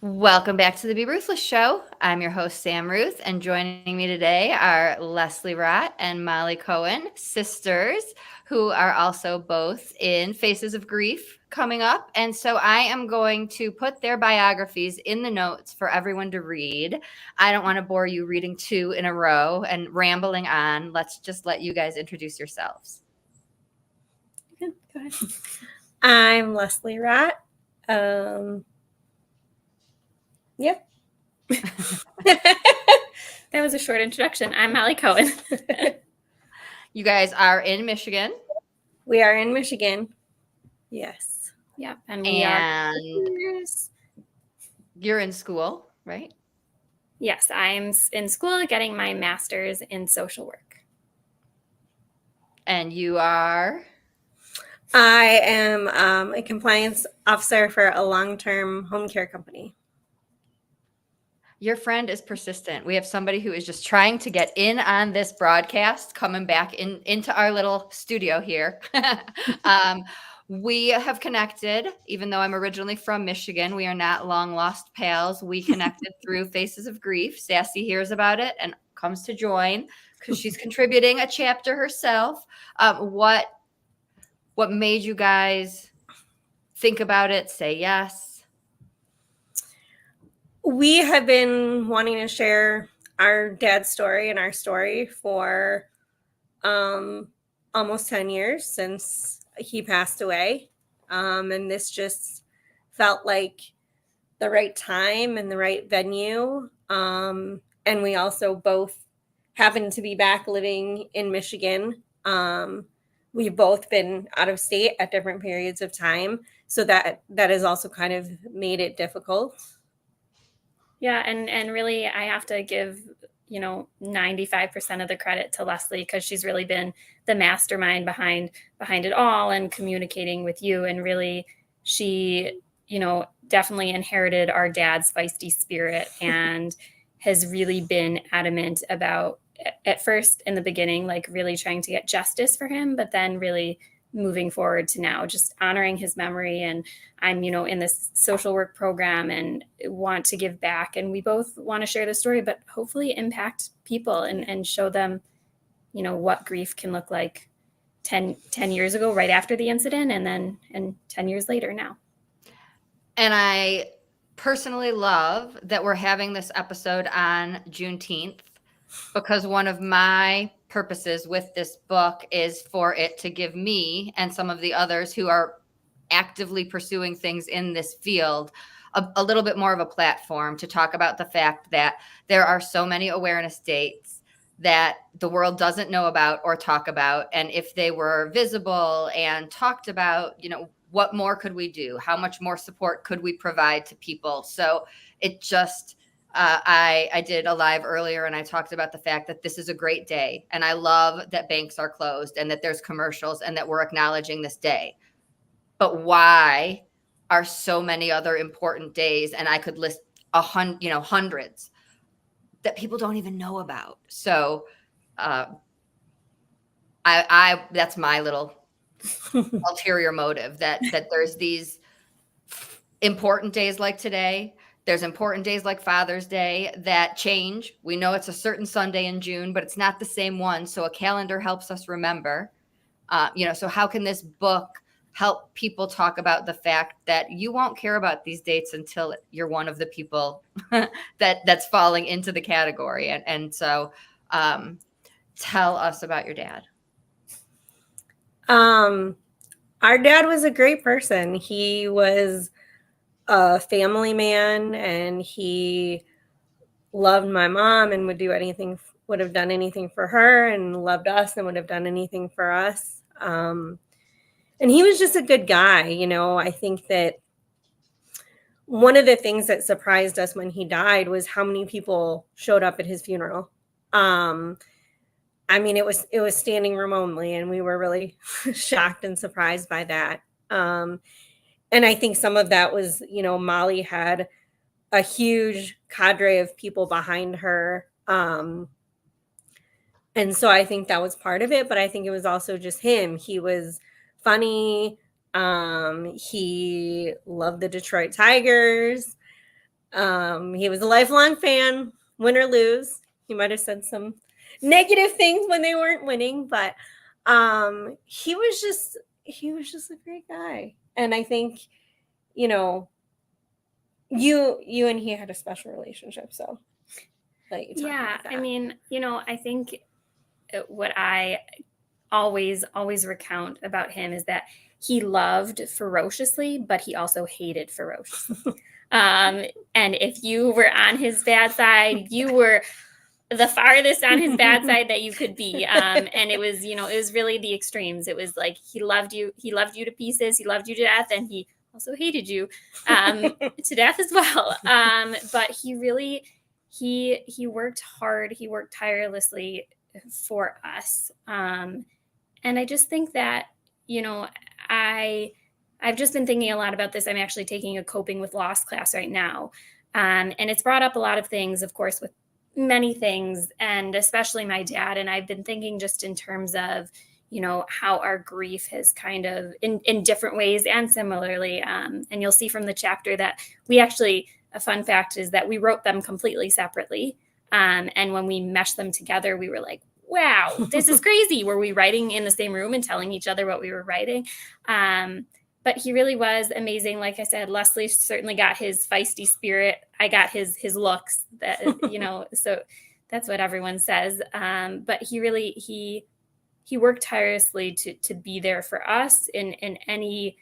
Welcome back to the Be Ruthless Show. I'm your host, Sam Ruth, and joining me today are Leslie Rott and Molly Cohen, sisters, who are also both in Faces of Grief coming up. And so I am going to put their biographies in the notes for everyone to read. I don't want to bore you reading two in a row and rambling on. Let's just let you guys introduce yourselves. Go ahead. I'm Leslie Rott. Yep. That was a short introduction. I'm Molly Cohen. You guys are in Michigan. We are in Michigan. Yes. Yeah, and we are. You're in school, right? Yes, I'm in school getting my master's in social work. And you are? I am a compliance officer for a long-term home care company. Your friend is persistent. We have somebody who is just trying to get in on this broadcast, coming back into our little studio here. We have connected, even though I'm originally from Michigan. We are not long lost pals. We connected through Faces of Grief. Sassy hears about it and comes to join because she's contributing a chapter herself. What made you guys think about it, say yes? We have been wanting to share our dad's story and our story for almost 10 years since he passed away. And this just felt like the right time and the right venue. And we also both happened to be back living in Michigan. We've both been out of state at different periods of time. So that has also kind of made it difficult. Yeah, and really I have to give, 95% of the credit to Leslie because she's really been the mastermind behind it all and communicating with you. And really she, definitely inherited our dad's feisty spirit and has really been adamant about, at first in the beginning, like really trying to get justice for him, but then really moving forward to now just honoring his memory. And I'm, in this social work program and want to give back. And we both want to share the story, but hopefully impact people and show them, what grief can look like 10 years ago, right after the incident. And 10 years later now. And I personally love that we're having this episode on Juneteenth because one of my purposes with this book is for it to give me and some of the others who are actively pursuing things in this field a little bit more of a platform to talk about the fact that there are so many awareness dates that the world doesn't know about or talk about. And if they were visible and talked about, what more could we do? How much more support could we provide to people? So it just... I did a live earlier and I talked about the fact that this is a great day. And I love that banks are closed and that there's commercials and that we're acknowledging this day. But why are so many other important days? And I could list hundreds that people don't even know about. So that's my little ulterior motive that there's these important days like today. There's important days like Father's Day that change. We know it's a certain Sunday in June, but it's not the same one. So a calendar helps us remember. So how can this book help people talk about the fact that you won't care about these dates until you're one of the people that's falling into the category? And so tell us about your dad. Our dad was a great person. He was a family man and he loved my mom and would have done anything for her and loved us and would have done anything for us. And he was just a good guy. I think that one of the things that surprised us when he died was how many people showed up at his funeral. It was standing room only, and we were really shocked and surprised by that. And I think some of that was, Molly had a huge cadre of people behind her. And so I think that was part of it, but I think it was also just him. He was funny. He loved the Detroit Tigers. He was a lifelong fan, win or lose. He might have said some negative things when they weren't winning, but he was just a great guy. And I think, you know, you and he had a special relationship. So yeah, I mean, you know, I think what I always recount about him is that he loved ferociously, but he also hated ferociously. And if you were on his bad side, you were the farthest on his bad side that you could be. And it was, you know, it was really the extremes. It was like he loved you to pieces, he loved you to death, and he also hated you to death as well. But he really he worked hard, he worked tirelessly for us. And I just think that, you know, I've just been thinking a lot about this. I'm actually taking a coping with loss class right now. And it's brought up a lot of things, of course, with many things, and especially my dad. And I've been thinking just in terms of, you know, how our grief has kind of in different ways and similarly. And you'll see from the chapter that we actually, a fun fact is that we wrote them completely separately. And when we meshed them together, we were like, wow, this is crazy. Were we writing in the same room and telling each other what we were writing? But he really was amazing. Like I said, Leslie certainly got his feisty spirit. I got his looks, that, you know, so that's what everyone says. But he really, he worked tirelessly to be there for us in any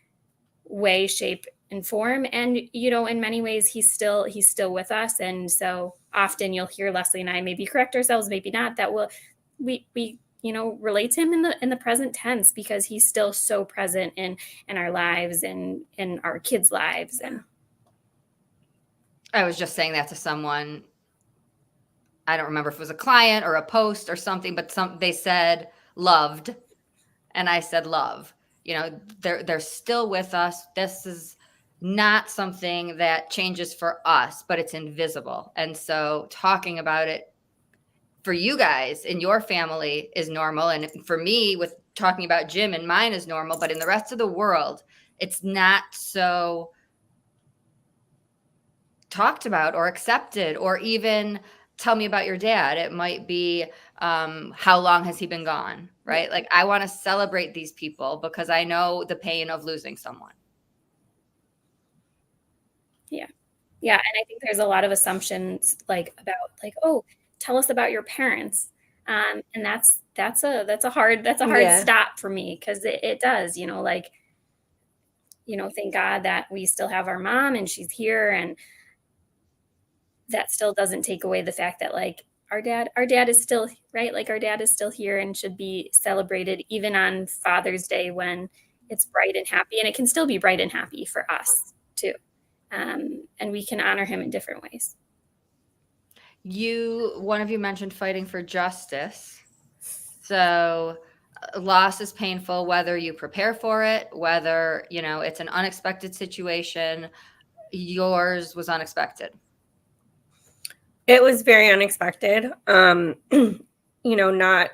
way, shape, and form. And, you know, in many ways, he's still with us. And so often you'll hear Leslie and I maybe correct ourselves, maybe not, that we you know, relate to him in the present tense, because he's still so present in our lives and in our kids' lives. And I was just saying that to someone. I don't remember if it was a client or a post or something, but they said loved, and I said love. You know, they're still with us. This is not something that changes for us, but it's invisible. And so talking about it for you guys in your family is normal. And for me, with talking about Jim and mine is normal, but in the rest of the world, it's not so talked about or accepted, or even tell me about your dad. It might be, how long has he been gone? Right? Like, I want to celebrate these people because I know the pain of losing someone. Yeah. Yeah. And I think there's a lot of assumptions like about like, oh, tell us about your parents. And that's a hard stop for me, because it does, you know, like, you know, thank God that we still have our mom and she's here, and that still doesn't take away the fact that like our dad is still right, like our dad is still here and should be celebrated even on Father's Day when it's bright and happy, and it can still be bright and happy for us too. And we can honor him in different ways. One of you mentioned fighting for justice. So loss is painful, whether you prepare for it, whether, you know, it's an unexpected situation. Yours was unexpected. It was very unexpected. You know, not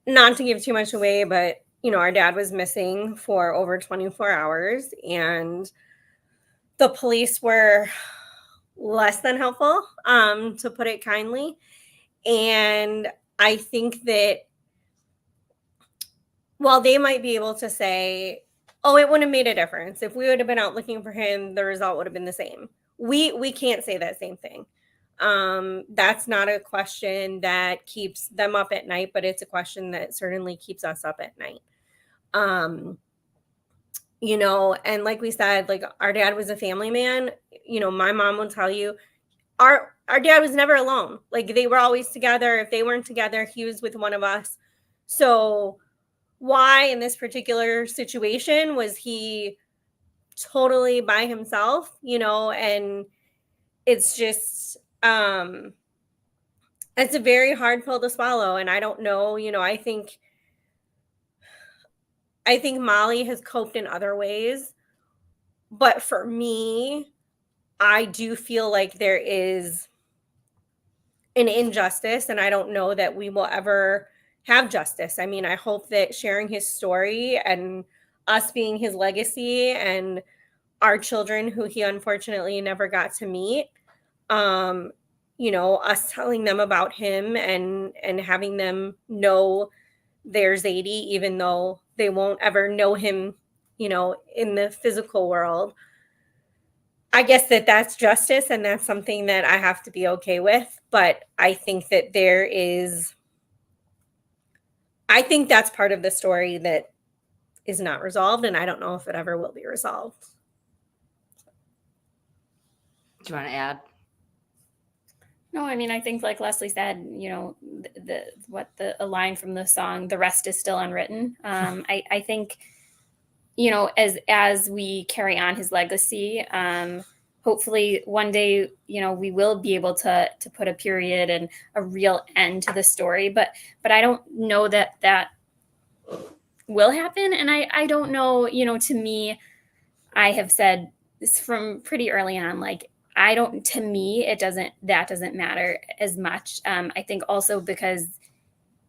to give too much away, but, you know, our dad was missing for over 24 hours, and the police were less than helpful, to put it kindly. And I think that while they might be able to say, oh, it wouldn't have made a difference. If we would have been out looking for him, the result would have been the same. We can't say that same thing. That's not a question that keeps them up at night, but it's a question that certainly keeps us up at night. You know, and like we said, like our dad was a family man. You know, my mom will tell you, our dad was never alone. Like, they were always together. If they weren't together, he was with one of us. So why in this particular situation was he totally by himself, you know? And it's just, it's a very hard pill to swallow. And I don't know, you know, I think Molly has coped in other ways, but for me, I do feel like there is an injustice, and I don't know that we will ever have justice. I mean, I hope that sharing his story and us being his legacy and our children who he unfortunately never got to meet, Us telling them about him and having them know their Zadie, even though they won't ever know him, in the physical world. I guess that's justice, and that's something that I have to be okay with. But I think that I think that's part of the story that is not resolved, and I don't know if it ever will be resolved. Do you want to add? No, I mean, I think like Leslie said, a line from the song, "The rest is still unwritten." I think, as we carry on his legacy, hopefully one day, we will be able to put a period and a real end to the story. But I don't know that will happen. And I don't know, to me, I have said this from pretty early on, like, to me, that doesn't matter as much. I think also because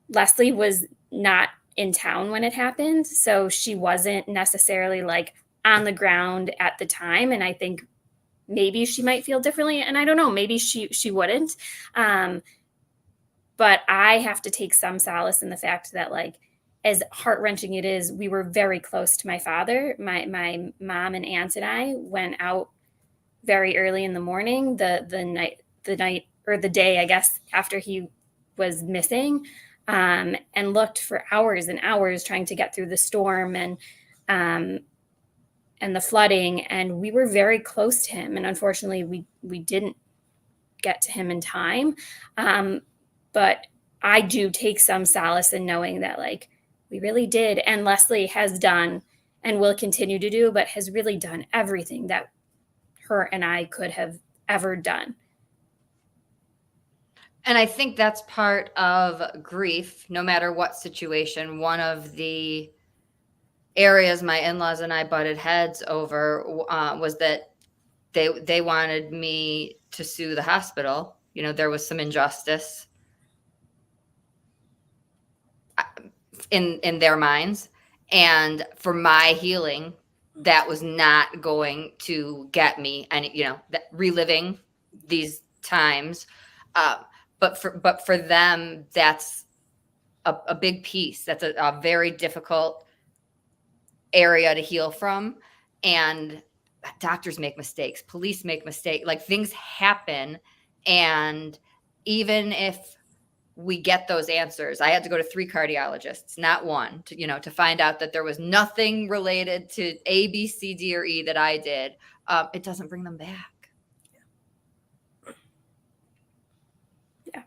Leslie was not in town when it happened, so she wasn't necessarily like on the ground at the time. And I think maybe she might feel differently. And I don't know, maybe she wouldn't. But I have to take some solace in the fact that, like, as heart-wrenching it is, we were very close to my father. My mom and aunt and I went out very early in the morning, the night or the day, I guess, after he was missing, and looked for hours and hours trying to get through the storm and the flooding. And we were very close to him. And unfortunately, we didn't get to him in time. But I do take some solace in knowing that, like, we really did. And Leslie has done and will continue to do, but has really done everything that her and I could have ever done. And I think that's part of grief, no matter what situation. One of the areas my in-laws and I butted heads over was that they wanted me to sue the hospital. There was some injustice in their minds. And for my healing, that was not going to get me any, reliving these times. But for them, that's a big piece. That's a very difficult area to heal from. And doctors make mistakes, police make mistakes, like, things happen. And even if we get those answers, I had to go to 3 cardiologists, not one, to find out that there was nothing related to A, B, C, D, or E that I did. It doesn't bring them back. Yeah.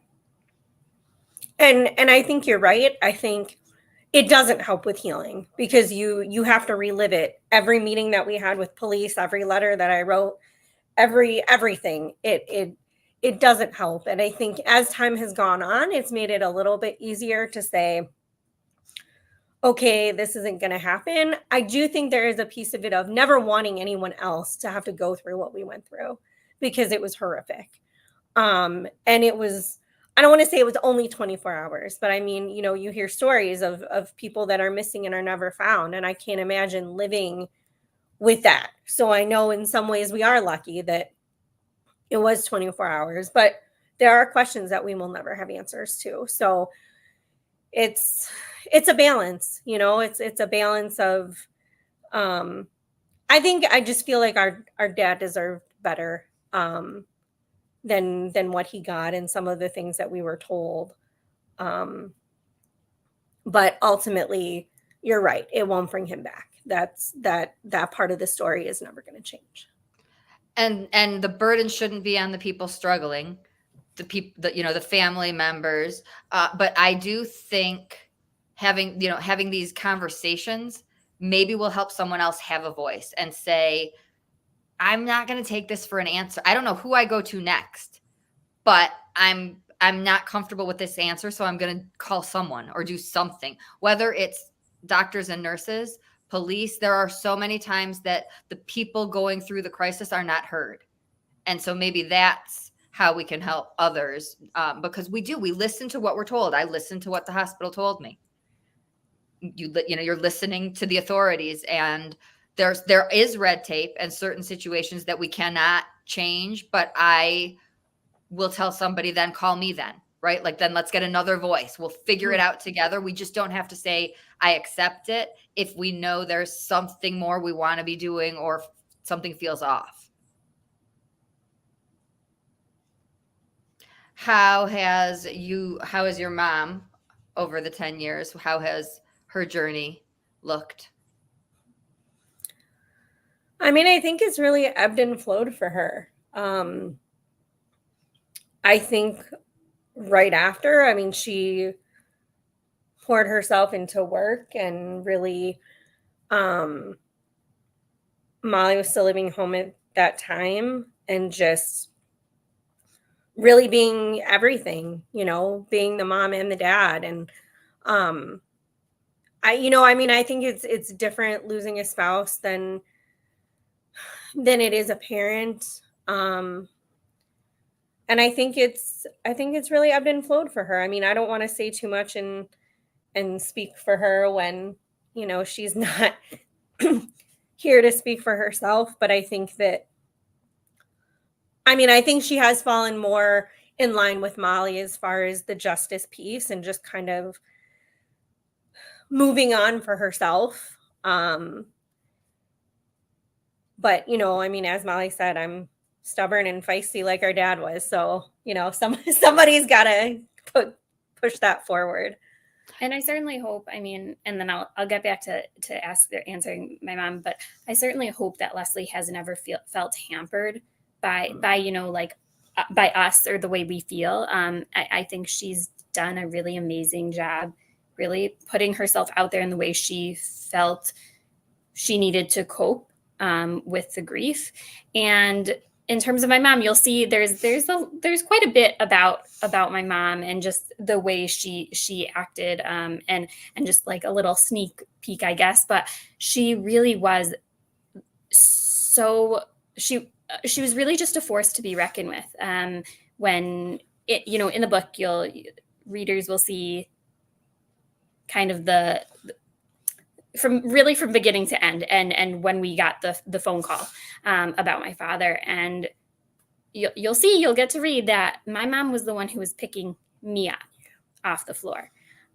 And I think you're right. I think it doesn't help with healing because you have to relive it. Every meeting that we had with police, every letter that I wrote, everything, it doesn't help. And I think as time has gone on, it's made it a little bit easier to say, okay, this isn't going to happen. I do think there is a piece of it of never wanting anyone else to have to go through what we went through because it was horrific. And it was, I don't want to say it was only 24 hours, but I mean, you hear stories of people that are missing and are never found. And I can't imagine living with that. So I know in some ways we are lucky that it was 24 hours, but there are questions that we will never have answers to. So it's a balance, it's a balance of, I just feel like our dad deserved better, than what he got and some of the things that we were told. But ultimately, you're right. It won't bring him back. That part of the story is never going to change. And the burden shouldn't be on the people struggling, the family members. But I do think having these conversations maybe will help someone else have a voice and say, I'm not going to take this for an answer. I don't know who I go to next, but I'm not comfortable with this answer. So I'm going to call someone or do something, whether it's doctors and nurses, police. There are so many times that the people going through the crisis are not heard. And so maybe that's how we can help others, because we listen to what we're told. I listened to what the hospital told me. You're listening to the authorities, and there is red tape and certain situations that we cannot change. But I we'll tell somebody, then call me then, right? Like, then let's get another voice. We'll figure it out together. We just don't have to say, I accept it, if we know there's something more we want to be doing or something feels off. How has your mom over the 10 years? How has her journey looked? I mean, I think it's really ebbed and flowed for her. I think right after, I mean, she poured herself into work and really, Molly was still living home at that time and just really being everything, being the mom and the dad. And, I think it's different losing a spouse than it is a parent. And I think it's really ebbed and flowed for her. I mean, I don't want to say too much and speak for her when, she's not here to speak for herself. But I think she has fallen more in line with Molly as far as the justice piece and just kind of moving on for herself. But, as Molly said, I'm stubborn and feisty like our dad was. So, somebody's got to push that forward. And I certainly hope, and then I'll get back to answering my mom, but I certainly hope that Leslie has never felt hampered by by us or the way we feel. I think she's done a really amazing job, really putting herself out there in the way she felt she needed to cope with the grief. And in terms of my mom, you'll see there's quite a bit about my mom and just the way she acted, and just like a little sneak peek, I guess. But she really was she was really just a force to be reckoned with. When it, in the book, readers will see kind of from beginning to end, and when we got the phone call about my father, and you'll get to read that my mom was the one who was picking me up off the floor,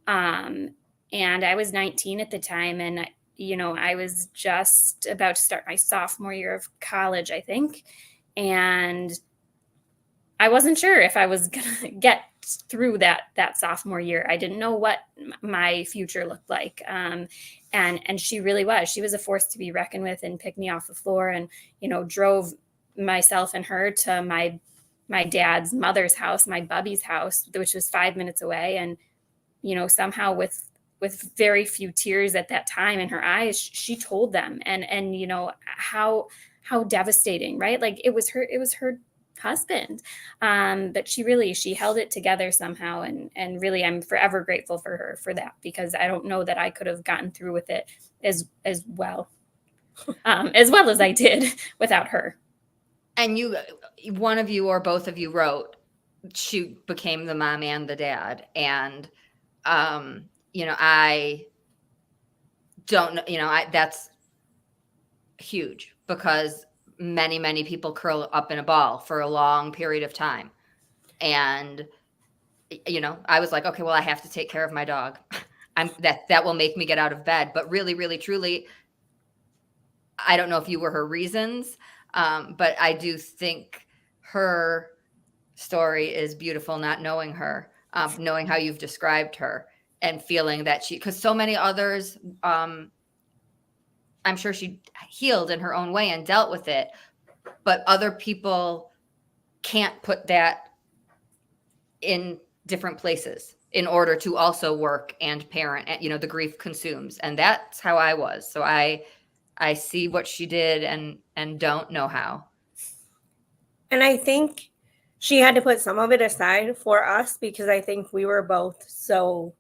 and I was 19 at the time, and I was just about to start my sophomore year of college, I think, and I wasn't sure if I was gonna get through that sophomore year. I didn't know what my future looked like. And she really was. She was a force to be reckoned with and picked me off the floor and, drove myself and her to my dad's mother's house, my bubby's house, which was 5 minutes away. And, somehow with very few tears at that time in her eyes, she told them and how devastating, right? Like it was her husband. But she held it together somehow. And really, I'm forever grateful for her for that, because I don't know that I could have gotten through with it as well as I did without her. And one of you or both of you wrote, she became the mom and the dad. And, I don't know, that's huge, because many, many people curl up in a ball for a long period of time. And, I was like, okay, well, I have to take care of my dog. That will make me get out of bed. But really, really, truly, I don't know if you were her reasons, but I do think her story is beautiful, not knowing her, knowing how you've described her and feeling that because so many others, I'm sure she healed in her own way and dealt with it, but other people can't put that in different places in order to also work and parent. The grief consumes, and that's how I was. So I see what she did and don't know how. And I think she had to put some of it aside for us, because I think we were both such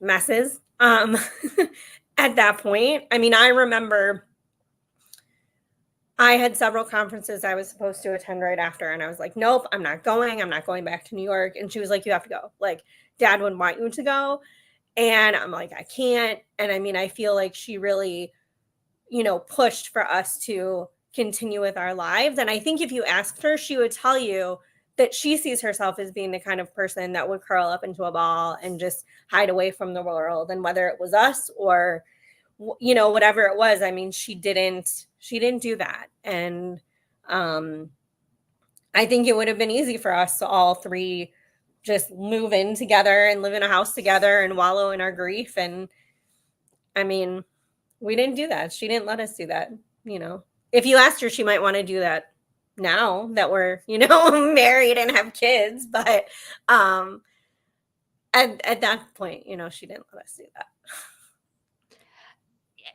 messes at that point. I remember I had several conferences I was supposed to attend right after, and I was like, nope, I'm not going. I'm not going back to New York. And she was like, you have to go. Like, Dad would want you to go. And I'm like, I can't. And I feel like she really, pushed for us to continue with our lives. And I think if you asked her, she would tell you that she sees herself as being the kind of person that would curl up into a ball and just hide away from the world. And whether it was us or, you know, whatever it was, I mean, she didn't do that. And I think it would have been easy for us to all three just move in together and live in a house together and wallow in our grief. And I mean, we didn't do that. She didn't let us do that. You know, if you asked her, she might want to do that now that we're, you know, married and have kids. But at that point, you know, she didn't let us do that.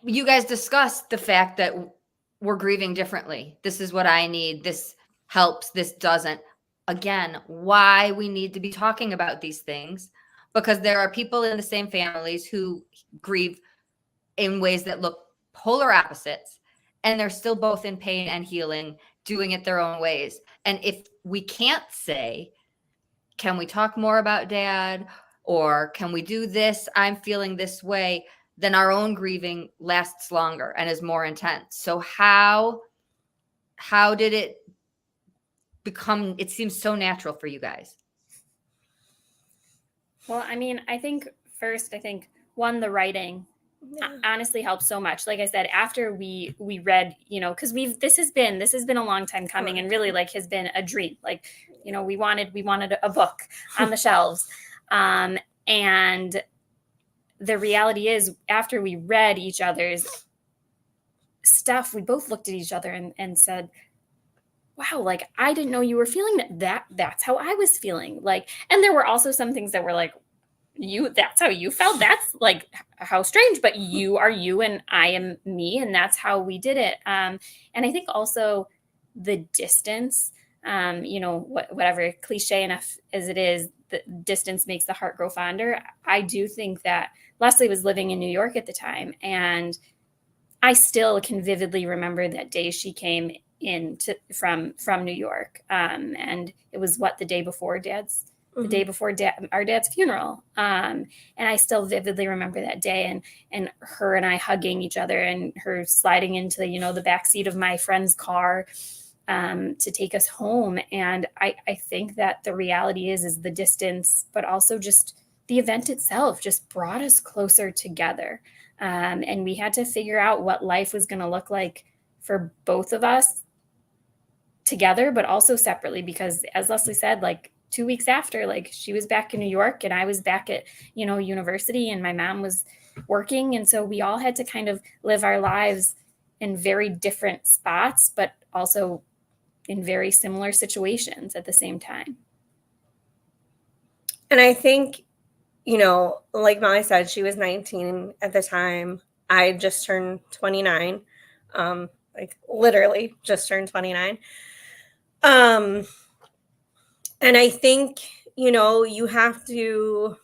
You guys discussed the fact that we're grieving differently. This is what I need. This helps. This doesn't. Again, why we need to be talking about these things, because there are people in the same families who grieve in ways that look polar opposites, and they're still both in pain and healing, doing it their own ways. And if we can't say, can we talk more about Dad? Or can we do this? I'm feeling this way. Then our own grieving lasts longer and is more intense. So how did it become, it seems so natural for you guys? Well, I mean, I think one, the writing honestly helps so much. Like I said, after we read, you know, because this has been a long time coming, and really like has been a dream. Like, you know, we wanted a book on the shelves. And the reality is, after we read each other's stuff, we both looked at each other and said, wow, like, I didn't know you were feeling that. That's how I was feeling. Like, and there were also some things that were like, that's how you felt. That's like, how strange, but you are you and I am me. And that's how we did it. And I think also the distance, you know, whatever cliche enough as it is, the distance makes the heart grow fonder. I do think that Leslie was living in New York at the time, and I still can vividly remember that day she came in from New York. And it was the day before our dad's funeral. And I still vividly remember that day, and her and I hugging each other, and her sliding into, you know, the backseat of my friend's car to take us home. And I think that the reality is the distance, but also just the event itself just brought us closer together. And we had to figure out what life was going to look like for both of us together, but also separately, because as Leslie said, like 2 weeks after, like, she was back in New York and I was back at, you know, university, and my mom was working. And so we all had to kind of live our lives in very different spots, but also in very similar situations at the same time. And I think, you know, like Molly said, she was 19 at the time. I just turned 29, like literally just turned 29. And I think, you know, you have to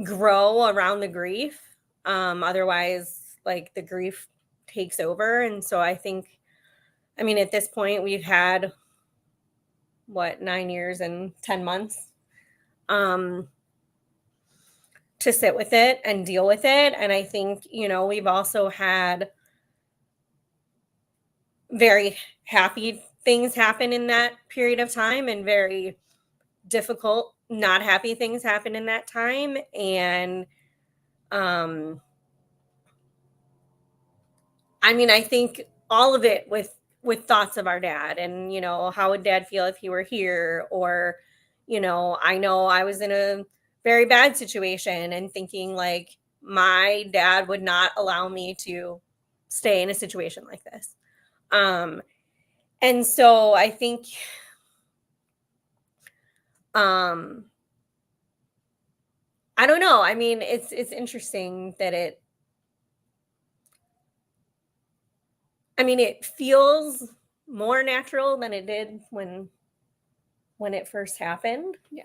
grow around the grief. Otherwise, like, the grief takes over. And so I think, I mean, at this point, we've had 9 years and 10 months to sit with it and deal with it. And I think, you know, we've also had very happy things happen in that period of time, and very difficult, not happy things happen in that time. And I mean, I think all of it with thoughts of our dad, and, you know, how would Dad feel if he were here? Or, you know I was in a very bad situation, and thinking like, my dad would not allow me to stay in a situation like this. And so I think, I don't know. I mean, it's interesting that it feels more natural than it did when it first happened. Yeah.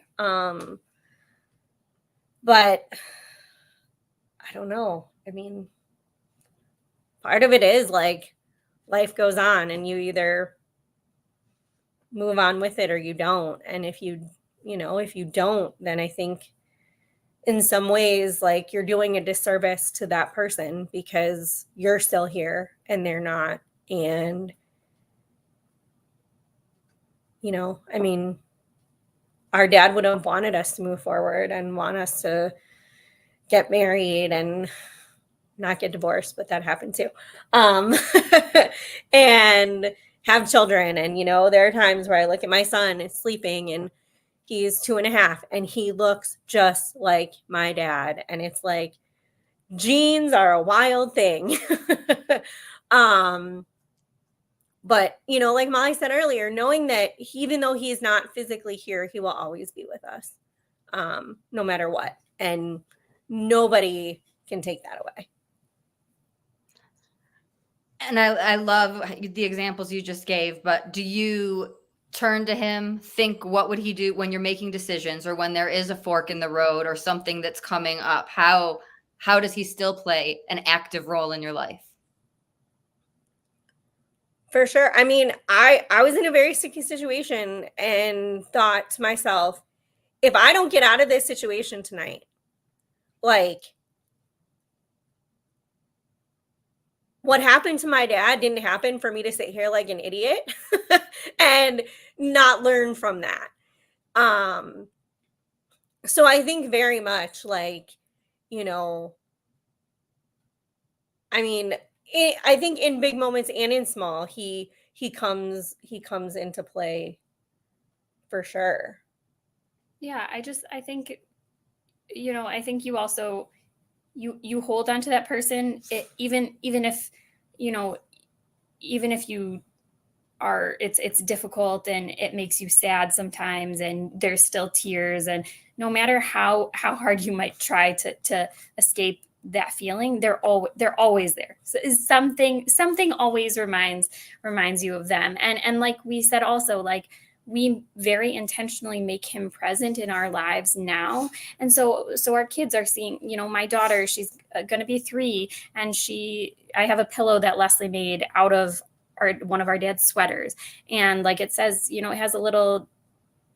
But I don't know. I mean, part of it is like, life goes on, and you either move on with it or you don't. And if you don't, then I think in some ways, like, you're doing a disservice to that person because you're still here and they're not. And, you know, I mean, our dad would have wanted us to move forward and want us to get married and not get divorced, but that happened too. And have children. And, you know, there are times where I look at my son sleeping and he's 2.5 and he looks just like my dad. And it's like, genes are a wild thing. But, you know, like Molly said earlier, knowing that even though he's not physically here, he will always be with us, no matter what. And nobody can take that away. And I love the examples you just gave, but do you turn to him, think what would he do when you're making decisions or when there is a fork in the road or something that's coming up? How does he still play an active role in your life? For sure. I mean, I was in a very sticky situation and thought to myself, if I don't get out of this situation tonight, like, what happened to my dad didn't happen for me to sit here like an idiot and not learn from that. So I think very much like, you know, I mean, I think in big moments and in small, he comes into play for sure. Yeah, I think, you know, I think you also, you hold on to that person, even if, you know, even if you are, it's difficult and it makes you sad sometimes and there's still tears, and no matter how hard you might try to escape that feeling, they're always there. So something always reminds you of them. And like we said also, like, we very intentionally make him present in our lives now. And so our kids are seeing, you know, my daughter, she's going to be 3, and I have a pillow that Leslie made out of one of our dad's sweaters. And like, it says, you know, it has a little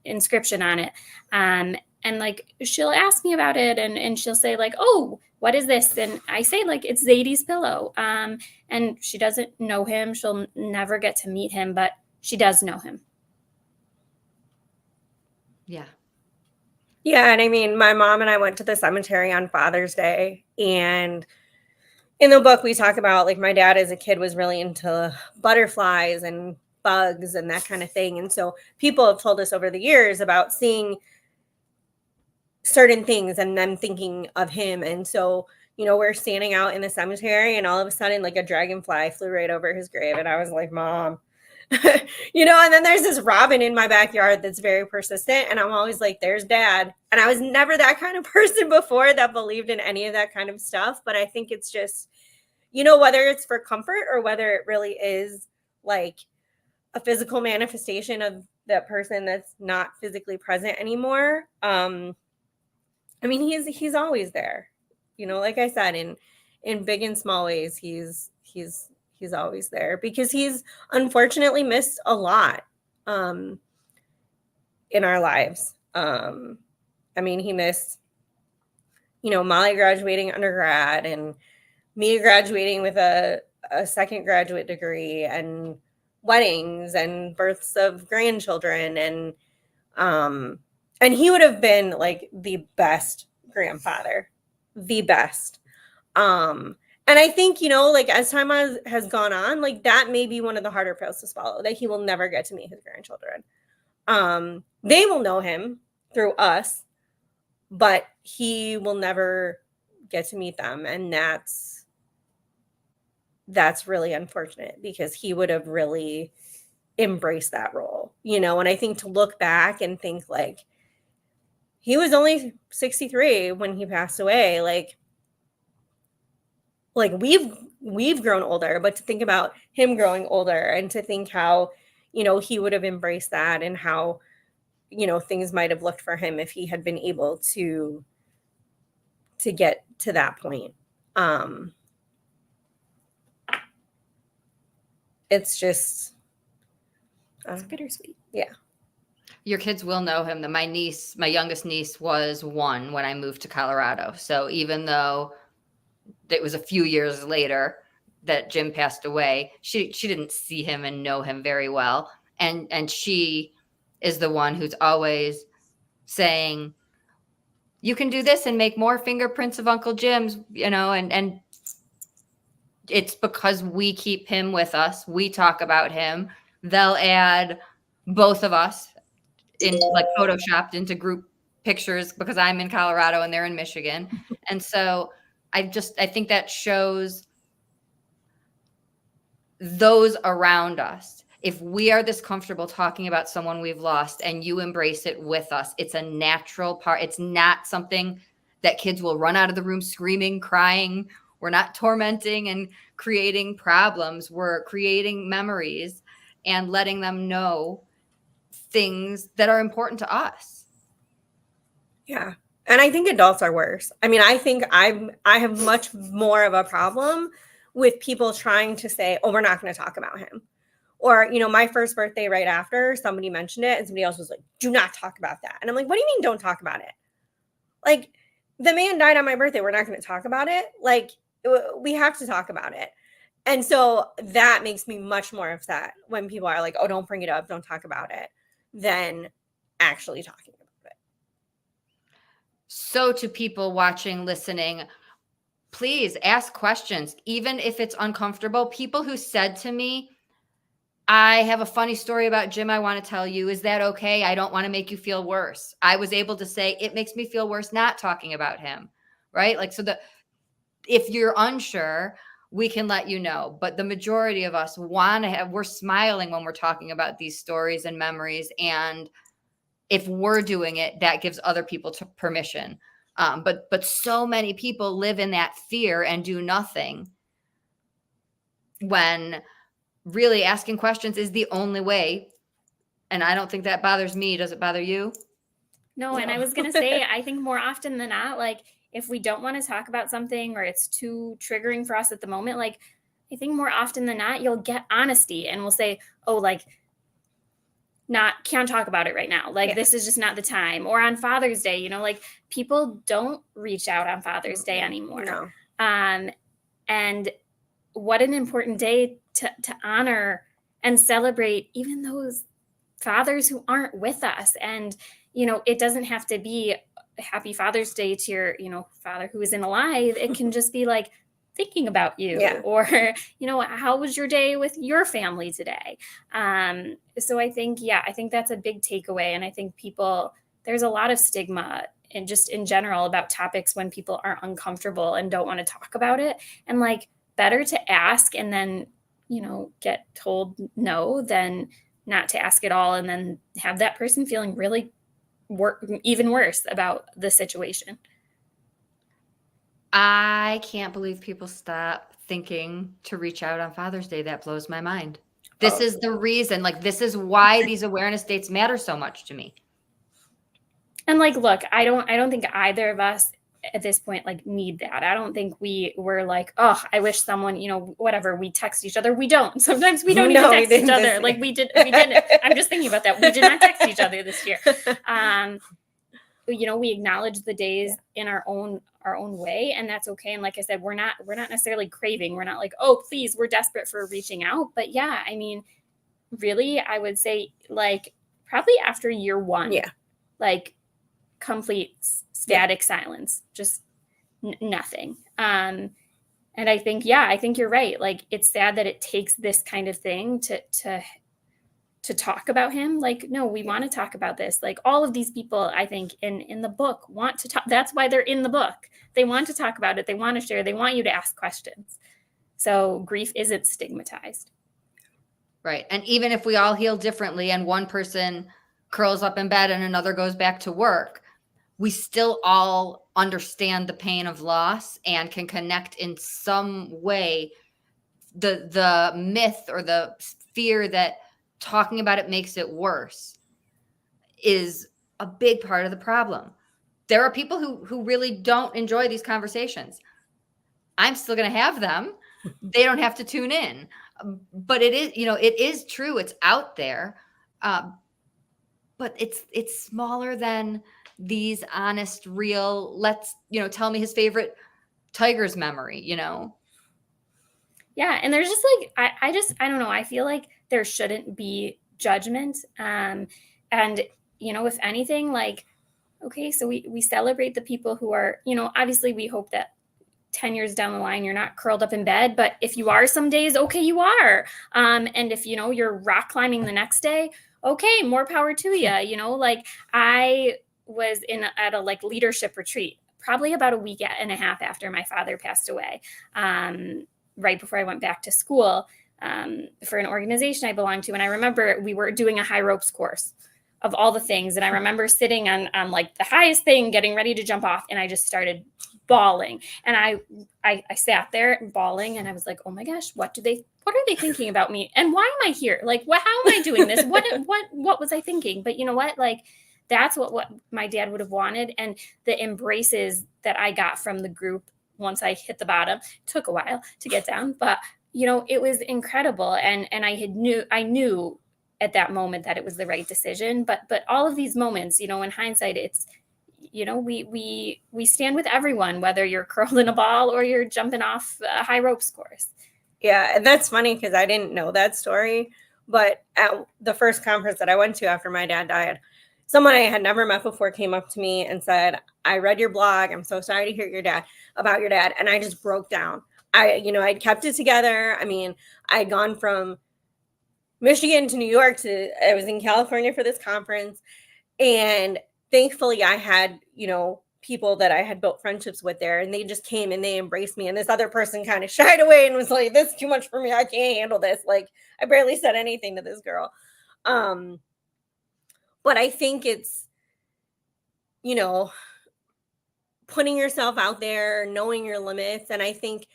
inscription on it. And like, she'll ask me about it, and she'll say like, oh, what is this? And I say like, it's Zadie's pillow. And she doesn't know him. She'll never get to meet him, but she does know him. Yeah. Yeah. And I mean, my mom and I went to the cemetery on Father's Day, and in the book we talk about, like, my dad as a kid was really into butterflies and bugs and that kind of thing. And so people have told us over the years about seeing certain things and them thinking of him. And so, you know, we're standing out in the cemetery and all of a sudden, like, a dragonfly flew right over his grave. And I was like, Mom, you know, and then there's this robin in my backyard that's very persistent. And I'm always like, there's Dad. And I was never that kind of person before that believed in any of that kind of stuff. But I think it's just, you know, whether it's for comfort or whether it really is like a physical manifestation of that person that's not physically present anymore. I mean, he's always there, you know, like I said, in big and small ways, he's always there because he's unfortunately missed a lot in our lives. I mean, he missed, you know, Molly graduating undergrad and me graduating with a second graduate degree, and weddings and births of grandchildren, and he would have been like the best grandfather, the best. And I think, you know, like, as time has gone on, like, that may be one of the harder pills to swallow, that he will never get to meet his grandchildren. They will know him through us, but he will never get to meet them. And that's really unfortunate because he would have really embraced that role, you know. And I think to look back and think, like, he was only 63 when he passed away. Like we've grown older, but to think about him growing older and to think how, you know, he would have embraced that and how, you know, things might have looked for him if he had been able to get to that point. It's just it's bittersweet. Yeah. Your kids will know him. My youngest niece was 1 when I moved to Colorado. So even though it was a few years later that Jim passed away, she didn't see him and know him very well. And she is the one who's always saying, you can do this and make more fingerprints of Uncle Jim's, and it's because we keep him with us. We talk about him. They'll add both of us in, like, photoshopped into group pictures because I'm in Colorado and they're in Michigan. And so I think that shows those around us. If we are this comfortable talking about someone we've lost and you embrace it with us, it's a natural part. It's not something that kids will run out of the room screaming, crying. We're not tormenting and creating problems. We're creating memories and letting them know things that are important to us. Yeah. And I think adults are worse. I mean, I think I have much more of a problem with people trying to say, oh, we're not going to talk about him. Or, my first birthday right after, somebody mentioned it and somebody else was like, do not talk about that. And I'm like, what do you mean don't talk about it? Like, the man died on my birthday. We're not going to talk about it. Like, we have to talk about it. And so that makes me much more upset when people are like, oh, don't bring it up, don't talk about it, than actually talking about it. So to people watching, listening, please ask questions, even if it's uncomfortable. People who said to me, I have a funny story about Jim I want to tell you. Is that okay? I don't want to make you feel worse. I was able to say, it makes me feel worse not talking about him, right? Like, so if you're unsure, we can let you know. But the majority of us we're smiling when we're talking about these stories and memories. And if we're doing it, that gives other people permission. But so many people live in that fear and do nothing, when really asking questions is the only way. And I don't think that bothers me. Does it bother you? No, and I was going to say, I think more often than not, like, if we don't want to talk about something or it's too triggering for us at the moment, like, I think more often than not, you'll get honesty and we'll say, oh, like, can't talk about it right now. Like, this is just not the time. Or on Father's Day, like, people don't reach out on Father's Day anymore. No. And what an important day to honor and celebrate even those fathers who aren't with us. And, it doesn't have to be Happy Father's Day to your, father who isn't alive. It can just be like thinking about you, or, how was your day with your family today? So I think that's a big takeaway. And I think there's a lot of stigma and just in general about topics when people are uncomfortable and don't want to talk about it. And like, better to ask and then, get told no than not to ask at all and then have that person feeling really even worse about the situation. I can't believe people stop thinking to reach out on Father's Day. That blows my mind. This is the reason, like, this is why these awareness dates matter so much to me. And like, look, I don't think either of us at this point like need that. I don't think we were like, oh, I wish someone, whatever, we text each other. We don't. Sometimes we don't even text each other. Like we didn't. I'm just thinking about that. We did not text each other this year. We acknowledge the days in our own way, and that's okay. And like I said, we're not necessarily craving. We're not like, oh, please, we're desperate for reaching out. But yeah, I mean, really, I would say like probably after year 1, like complete static silence, just nothing. And I think you're right. Like, it's sad that it takes this kind of thing to talk about him. Like, no, we want to talk about this. Like, all of these people, I think in the book want to talk. That's why they're in the book. They want to talk about it. They want to share. They want you to ask questions. So grief isn't stigmatized. Right. And even if we all heal differently and one person curls up in bed and another goes back to work, we still all understand the pain of loss and can connect in some way. The myth or the fear that talking about it makes it worse is a big part of the problem. There are people who really don't enjoy these conversations. I'm still going to have them. They don't have to tune in. But it is true. It's out there. But but it's smaller than these honest, real, let's, tell me his favorite Tigers memory, Yeah. And there's just like, I don't know. I feel like there shouldn't be judgment. And, if anything, like, okay, so we celebrate the people who are, obviously we hope that 10 years down the line, you're not curled up in bed, but if you are some days, okay, you are. And if, you're rock climbing the next day, okay, more power to you. Like I was at a like leadership retreat, probably about a week and a half after my father passed away, right before I went back to school, for an organization I belonged to. And I remember we were doing a high ropes course of all the things. And I remember sitting on like the highest thing, getting ready to jump off. And I just started bawling. And I sat there bawling, and I was like, oh my gosh, what are they thinking about me? And why am I here? Like, how am I doing this? What was I thinking? But you know what? Like, that's what my dad would have wanted. And the embraces that I got from the group once I hit the bottom, took a while to get down, but it was incredible. And I knew at that moment that it was the right decision. But all of these moments, in hindsight, it's, we stand with everyone, whether you're curled in a ball or you're jumping off a high ropes course. Yeah, and that's funny because I didn't know that story. But at the first conference that I went to after my dad died, someone I had never met before came up to me and said, I read your blog. I'm so sorry to hear about your dad. And I just broke down. I'd kept it together. I mean, I'd gone from Michigan to New York I was in California for this conference. And thankfully I had, people that I had built friendships with there, and they just came and they embraced me. And this other person kind of shied away and was like, this is too much for me. I can't handle this. Like, I barely said anything to this girl. But I think it's, putting yourself out there, knowing your limits. And I think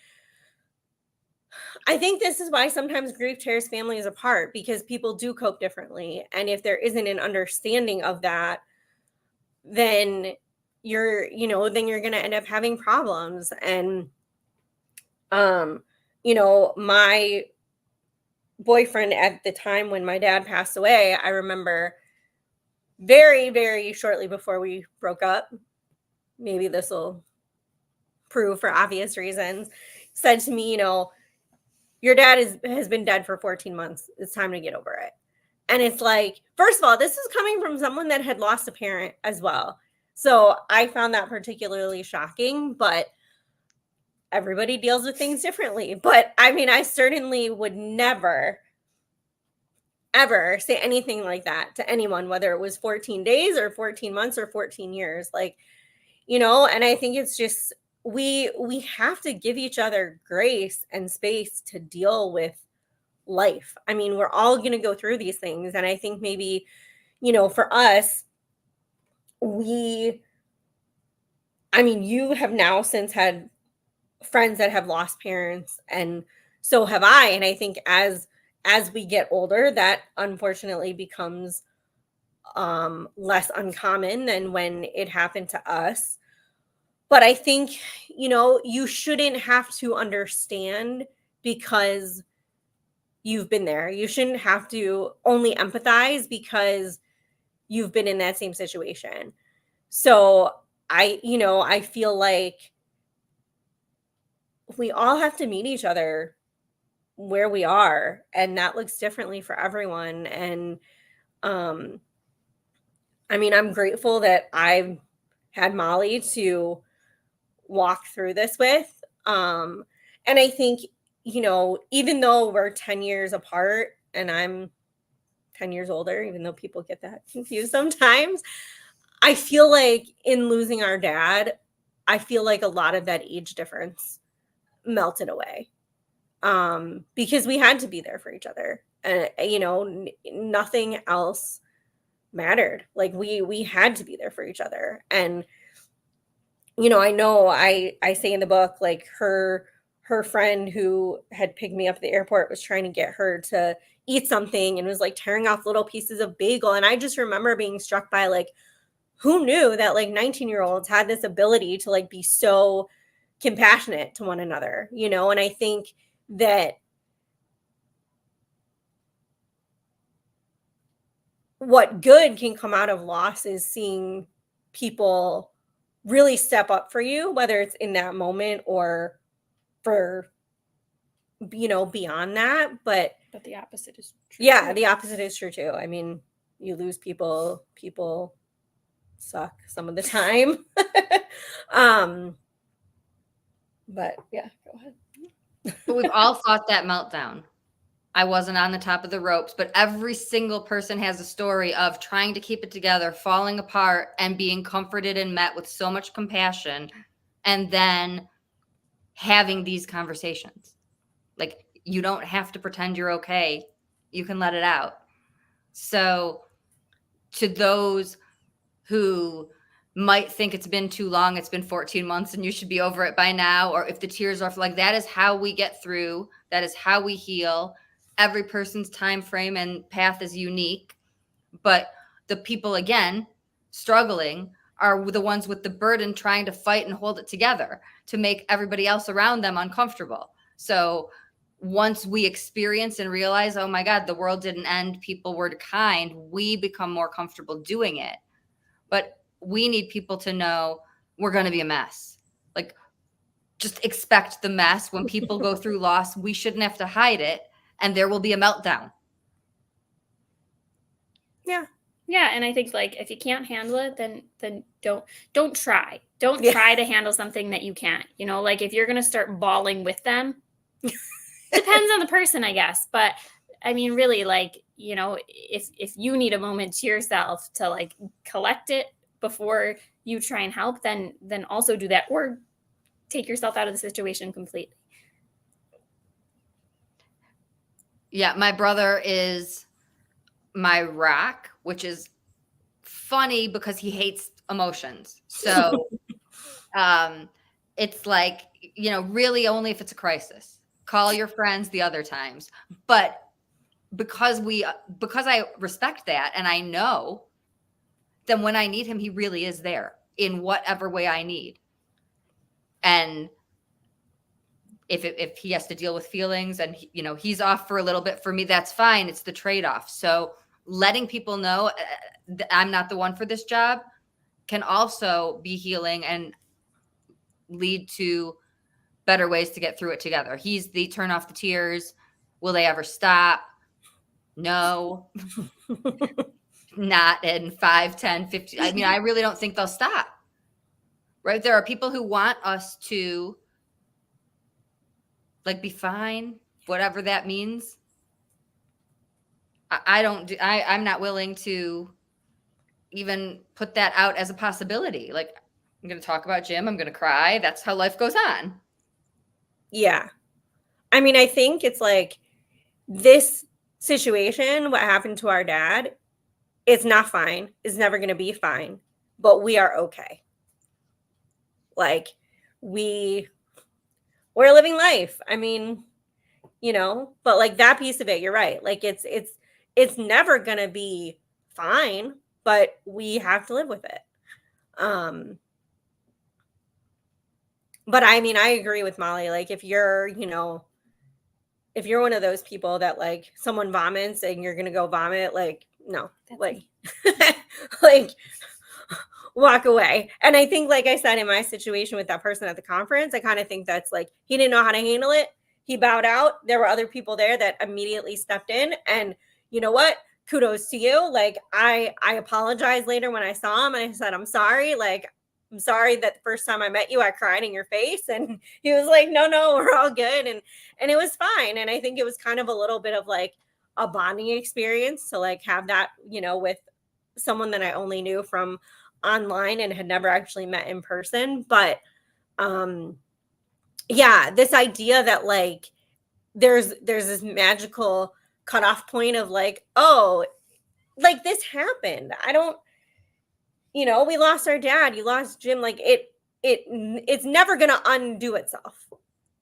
this is why sometimes grief tears families apart, because people do cope differently. And if there isn't an understanding of that, then you're going to end up having problems. And, my boyfriend at the time when my dad passed away, I remember very, very shortly before we broke up, maybe this will prove for obvious reasons, said to me, your dad has been dead for 14 months. It's time to get over it. And it's like, first of all, this is coming from someone that had lost a parent as well. So I found that particularly shocking, but everybody deals with things differently. But I mean, I certainly would never, ever say anything like that to anyone, whether it was 14 days or 14 months or 14 years. Like, and I think it's just, we have to give each other grace and space to deal with life. I mean, we're all going to go through these things. And I think maybe, for us, you have now since had friends that have lost parents, and so have I. And I think as we get older, that unfortunately becomes less uncommon than when it happened to us. But I think, you shouldn't have to understand because you've been there. You shouldn't have to only empathize because you've been in that same situation. So I feel like we all have to meet each other where we are, and that looks differently for everyone. And I'm grateful that I've had Molly to walk through this with. And I think, even though we're 10 years apart and I'm 10 years older, even though people get that confused sometimes, I feel like in losing our dad, I feel like a lot of that age difference melted away, because we had to be there for each other. And, nothing else mattered. Like we had to be there for each other. And, I know I say in the book, like her friend who had picked me up at the airport was trying to get her to eat something and was like tearing off little pieces of bagel. And I just remember being struck by like, who knew that like 19-year-olds had this ability to like be so compassionate to one another, And I think that what good can come out of loss is seeing people really step up for you, whether it's in that moment or for, beyond that. But the opposite is true. yeah, the opposite is true too. I mean, you lose people suck some of the time. But yeah, go ahead. But we've all fought that meltdown. I wasn't on the top of the ropes, but every single person has a story of trying to keep it together, falling apart, and being comforted and met with so much compassion, and then having these conversations. Like, you don't have to pretend you're okay. You can let it out. So to those who might think it's been too long, it's been 14 months and you should be over it by now, or if the tears are like, that is how we get through. That is how we heal. Every person's time frame and path is unique. But the people, again, struggling are the ones with the burden trying to fight and hold it together to make everybody else around them uncomfortable. So once we experience and realize, oh my God, the world didn't end, people were kind, we become more comfortable doing it. But we need people to know we're going to be a mess. Like, just expect the mess. When people go through loss, we shouldn't have to hide it, and there will be a meltdown. Yeah, and I think, like, if you can't handle it, then don't try. Don't try to handle something that you can't. Like, if you're gonna start bawling with them, depends on the person, I guess. But I mean, really, like, if you need a moment to yourself to, like, collect it before you try and help, then also do that, or take yourself out of the situation completely. Yeah, my brother is my rock, which is funny because he hates emotions. So it's like, really only if it's a crisis. Call your friends the other times. But because I respect that and I know, then when I need him, he really is there in whatever way I need. And if he has to deal with feelings and he's off for a little bit, for me, that's fine. It's the trade-off. So letting people know I'm not the one for this job can also be healing and lead to better ways to get through it together. He's the turn off the tears. Will they ever stop? No. Not in 5, 10, 15. I mean, I really don't think they'll stop. Right? There are people who want us to, like, be fine, whatever that means. I'm not willing to even put that out as a possibility. Like, I'm going to talk about Jim. I'm going to cry. That's how life goes on. Yeah. I mean, I think it's like this situation, what happened to our dad, it's not fine. It's never going to be fine, but we are okay. Like, we're living life. I mean, but like that piece of it, you're right. Like, it's never going to be fine, but we have to live with it. But I mean, I agree with Molly. Like, if you're one of those people that, like, someone vomits and you're gonna go vomit, like, no, that's like, like, walk away. And I think, like I said, in my situation with that person at the conference, I kind of think that's like, he didn't know how to handle it. He bowed out. There were other people there that immediately stepped in, and you know what? Kudos to you. Like, I apologized later when I saw him, and I said, I'm sorry. Like, I'm sorry that the first time I met you, I cried in your face. And he was like, no, we're all good. And it was fine. And I think it was kind of a little bit of like a bonding experience to like have that, with someone that I only knew from online and had never actually met in person. But yeah, this idea that like there's this magical cutoff point of like, oh, like this happened. I don't, we lost our dad, you lost Jim. Like it's never going to undo itself.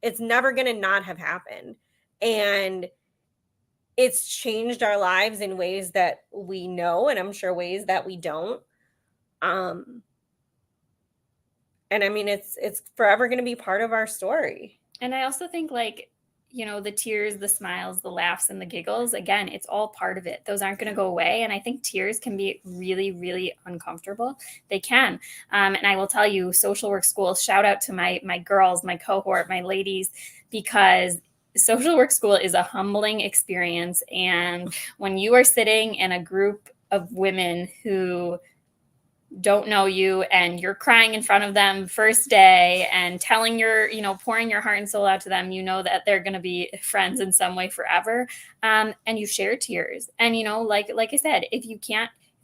It's never going to not have happened. And it's changed our lives in ways that we know, and I'm sure ways that we don't. And I mean, it's forever going to be part of our story. And I also think, like, you know, the tears, the smiles, the laughs, and the giggles, again, it's all part of it. Those aren't going to go away. And I think tears can be really, really uncomfortable. They can. And I will tell you, social work school, shout out to my girls, my cohort, my ladies, because social work school is a humbling experience. And when you are sitting in a group of women who don't know you and you're crying in front of them first day and telling your, you know, pouring your heart and soul out to them, you know that they're going to be friends in some way forever. And you share tears. And, you know, like I said, if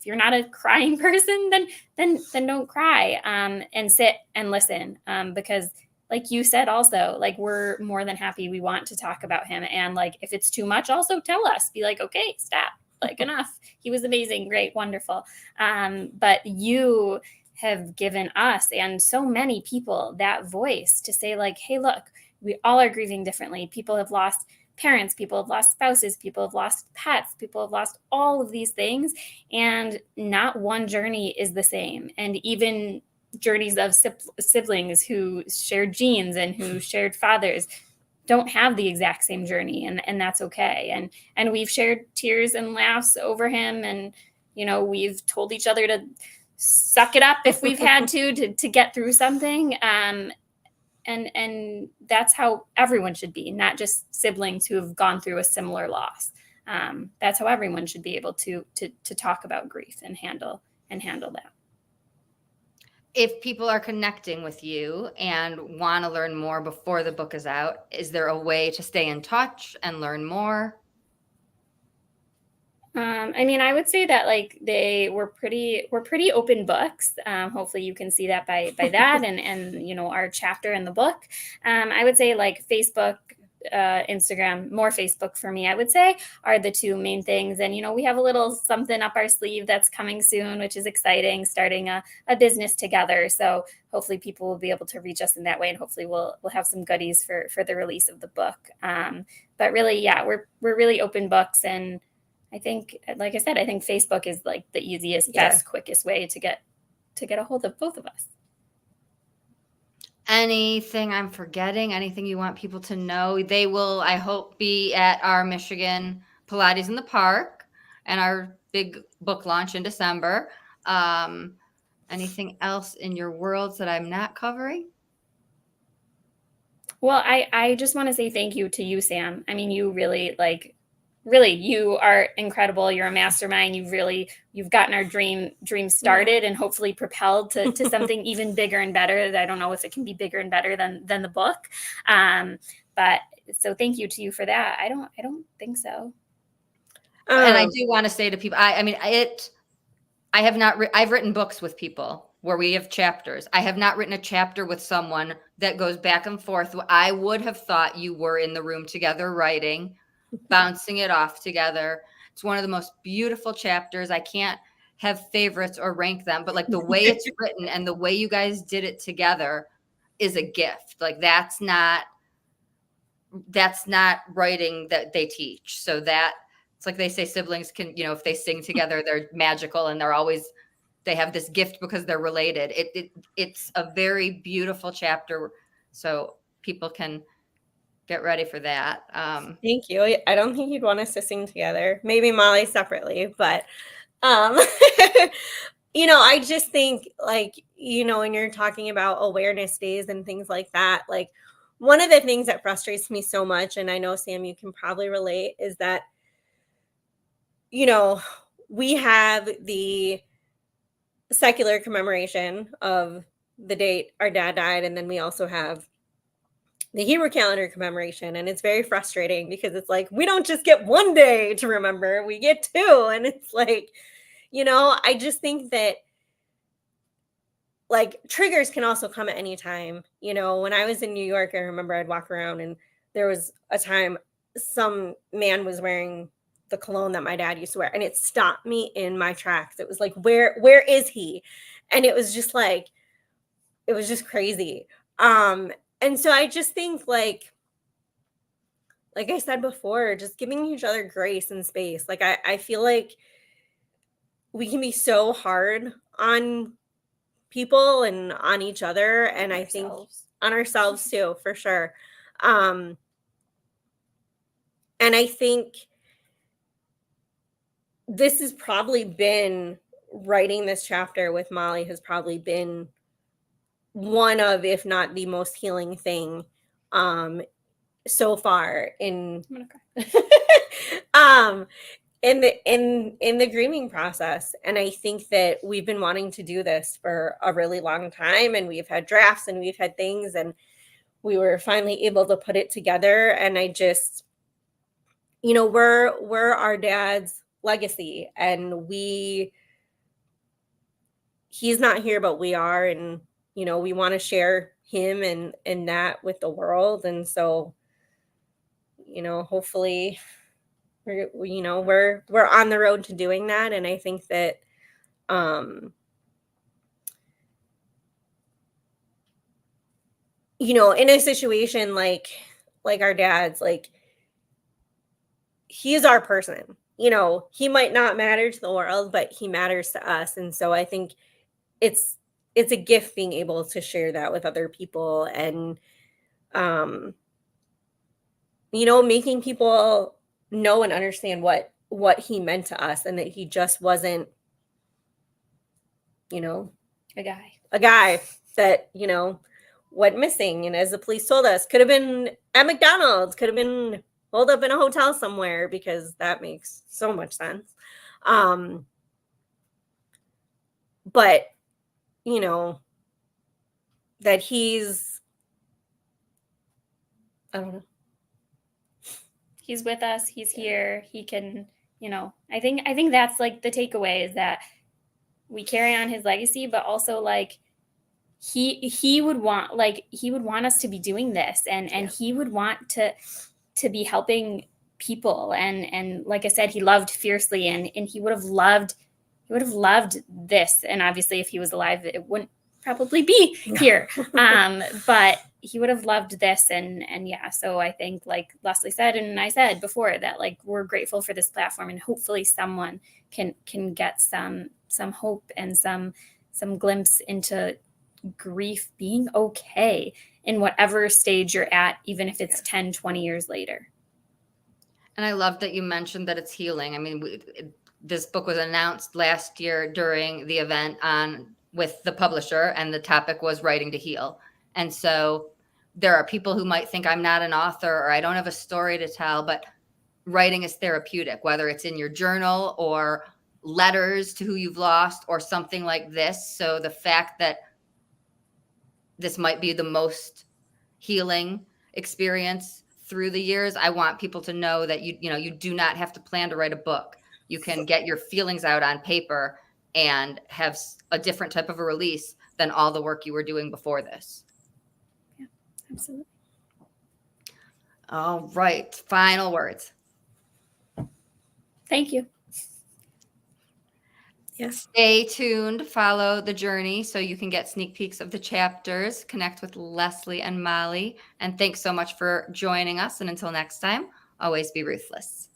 you're not a crying person, then don't cry, and sit and listen. Because like you said, also, like, we're more than happy. We want to talk about him. And like, if it's too much, also tell us, be like, okay, stop. Like, enough. He was amazing, great, wonderful. But you have given us and so many people that voice to say, like, hey, look, we all are grieving differently. People have lost parents, people have lost spouses, people have lost pets, people have lost all of these things. And not one journey is the same. And even journeys of siblings who shared genes and who shared fathers don't have the exact same journey, and that's okay. And we've shared tears and laughs over him, and, you know, we've told each other to suck it up if we've had to get through something. And that's how everyone should be, not just siblings who have gone through a similar loss. That's how everyone should be able to talk about grief and handle that. If people are connecting with you and want to learn more before the book is out, is there a way to stay in touch and learn more? I mean, I would say that, like, we're pretty open books. Hopefully you can see that by that and, you know, our chapter in the book. I would say, like, Facebook, Instagram, more Facebook for me, I would say, are the two main things. And, you know, we have a little something up our sleeve that's coming soon, which is exciting, starting a business together. So hopefully people will be able to reach us in that way. And hopefully we'll have some goodies for the release of the book. But really, yeah, we're really open books. And I think, like I said, I think Facebook is like the easiest, best, quickest way to get a hold of both of us. Anything I'm forgetting? Anything you want people to know? They will, I hope, be at our Michigan Pilates in the Park and our big book launch in December. Anything else in your worlds that I'm not covering? Well, I just want to say thank you to you, Sam. I mean, you really, you are incredible. You're a mastermind. You've gotten our dream started and hopefully propelled to something even bigger and better. I don't know if it can be bigger and better than the book. But so thank you to you for that. I don't think so. And I do want to say to people, I've written books with people where we have chapters. I have not written a chapter with someone that goes back and forth. I would have thought you were in the room together writing, bouncing it off together. It's one of the most beautiful chapters. I can't have favorites or rank them, but like the way it's written and the way you guys did it together is a gift. Like that's not writing that they teach. So that it's like they say siblings can, you know, if they sing together, they're magical and they have this gift because they're related. It's a very beautiful chapter. So people can get ready for that. Thank you. I don't think you'd want us to sing together. Maybe Molly separately, but you know, I just think, like, you know, when you're talking about awareness days and things like that, like, one of the things that frustrates me so much, and I know, Sam, you can probably relate, is that, you know, we have the secular commemoration of the date our dad died, and then we also have the Hebrew calendar commemoration. And it's very frustrating because it's like, we don't just get one day to remember, we get two. And it's like, you know, I just think that, like, triggers can also come at any time. You know, when I was in New York, I remember I'd walk around and there was a time some man was wearing the cologne that my dad used to wear, and it stopped me in my tracks. It was like, where is he? And it was just like, it was just crazy. And so I just think, like I said before, just giving each other grace and space. Like, I feel like we can be so hard on people and on each other, and I think on ourselves too, for sure. And I think this has probably been, writing this chapter with Molly has probably been one of, if not the most healing thing so far in I'm gonna cry. in the grieving process. And I think that we've been wanting to do this for a really long time, and we've had drafts and we've had things, and we were finally able to put it together. And I just, we're our dad's legacy, and he's not here, but we are. And we want to share him and that with the world. And so hopefully we're on the road to doing that. And I think that in a situation like our dad's, like, he's our person. He might not matter to the world, but he matters to us. And so I think it's a gift being able to share that with other people, and making people know and understand what he meant to us, and that he just wasn't A guy. a guy that went missing, and as the police told us, could have been at McDonald's, could have been holed up in a hotel somewhere, because that makes so much sense. But that he's, I don't know, He's with us. He's here. He can, I think that's like the takeaway, is that we carry on his legacy, but also like he would want us to be doing this, and he would want to be helping people. And like I said, he loved fiercely, and he would have loved this. And obviously if he was alive, it wouldn't probably be here. But he would have loved this. And yeah, so I think, like Leslie said, and I said before, that like we're grateful for this platform, and hopefully someone can get some hope and some glimpse into grief being okay in whatever stage you're at, even if it's 10, 20 years later. And I love that you mentioned that it's healing. I mean, this book was announced last year during the event with the publisher, and the topic was writing to heal. And so there are people who might think I'm not an author, or I don't have a story to tell, but writing is therapeutic, whether it's in your journal or letters to who you've lost or something like this. So the fact that this might be the most healing experience through the years, I want people to know that you do not have to plan to write a book. You can get your feelings out on paper and have a different type of a release than all the work you were doing before this. Yeah, absolutely. All right. Final words. Thank you. Yes. Stay tuned. Follow the journey so you can get sneak peeks of the chapters. Connect with Leslie and Molly. And thanks so much for joining us. And until next time, always be ruthless.